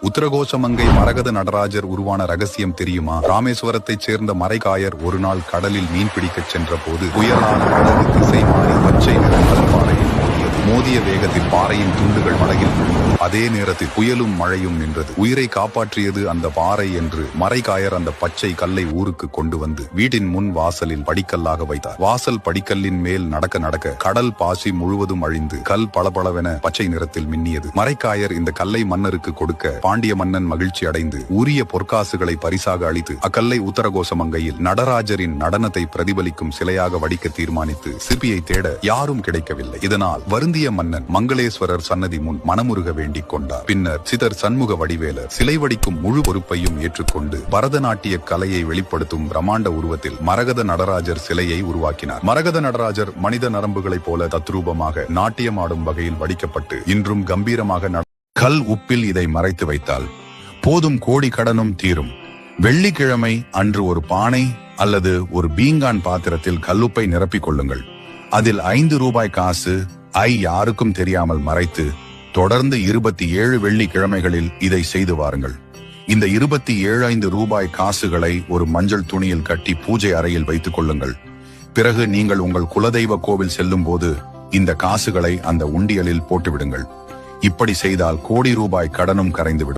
உத்தரகோசமங்கை மரகத நடராஜர் உருவான ரகசியம் தெரியுமா? ராமேஸ்வரத்தைச் சேர்ந்த மரைக்காயர் ஒரு நாள் கடலில் மீன் பிடிக்கச் சென்ற போது புயலான படகு திசை மாறி பச்சை நிற கல்பாறையில் மோதிய வேகத்தில் பாறையின் துண்டுகள் படகில் விழுந்தது. அதே நேரத்தில் புயலும் மழையும் நின்றது. உயிரை காப்பாற்றியது அந்த பாறை என்று மரைக்காயர் அந்த பச்சை கல்லை ஊருக்கு கொண்டு வந்து வீட்டின் முன் வாசலில் படிக்கல்லாக வைத்தார். வாசல் படிக்கல்லின் மேல் நடக்க நடக்க கடல் பாசி முழுவதும் அழிந்து கல் பளபளவென பச்சை நிறத்தில் மின்னியது. மரைக்காயர் இந்த கல்லை மன்னருக்கு கொடுக்க பாண்டிய மன்னன் மகிழ்ச்சி அடைந்து உரிய பொற்காசுகளை பரிசாக அளித்து அக்கல்லை உத்தரகோசமங்கையில் நடராஜரின் நடனத்தை பிரதிபலிக்கும் சிலையாக வடிக்க தீர்மானித்து சிற்பியை தேட யாரும் கிடைக்கவில்லை. இதனால் வருந்திய மன்னன் மங்களேஸ்வரர் சன்னதி முன் மனமுருக வேண்டிக் கொண்டார். பின்னர் சிதர் சண்முக வடிவேலர் சிலை வடிக்கும் முழு பொறுப்பையும் ஏற்றுக்கொண்டு பரதநாட்டிய கலையை வெளிப்படுத்தும் பிரம்மாண்ட உருவத்தில் மரகத நடராஜர் சிலையை உருவாக்கினார். மரகத நடராஜர் மனித நரம்புகளைப் போல தத்ரூபமாக நாட்டியமாடும் வகையில் வடிக்கப்பட்டு இன்றும் கம்பீரமாக கல் உப்பில் இதை மறைத்து வைத்தால் போதும், கோடி கடனும் தீரும். வெள்ளிக்கிழமை அன்று ஒரு பானை அல்லது ஒரு பீங்கான் பாத்திரத்தில் கல்லுப்பை நிரப்பிக் கொள்ளுங்கள். அதில் 5 ரூபாய் காசு யாருக்கும் தெரியாமல் மறைத்து தொடர்ந்து 27 வெள்ளிக்கிழமைகளில் இதை செய்து வாருங்கள். இந்த 27 ரூபாய் காசுகளை ஒரு மஞ்சள் துணியில் கட்டி பூஜை அறையில் வைத்துக் கொள்ளுங்கள். பிறகு நீங்கள் உங்கள் குலதெய்வ கோவில் செல்லும் போது இந்த காசுகளை அந்த உண்டியலில் போட்டுவிடுங்கள். இப்படி செய்தால் கோடி ரூபாய் கடனும் கரைந்துவிடும்.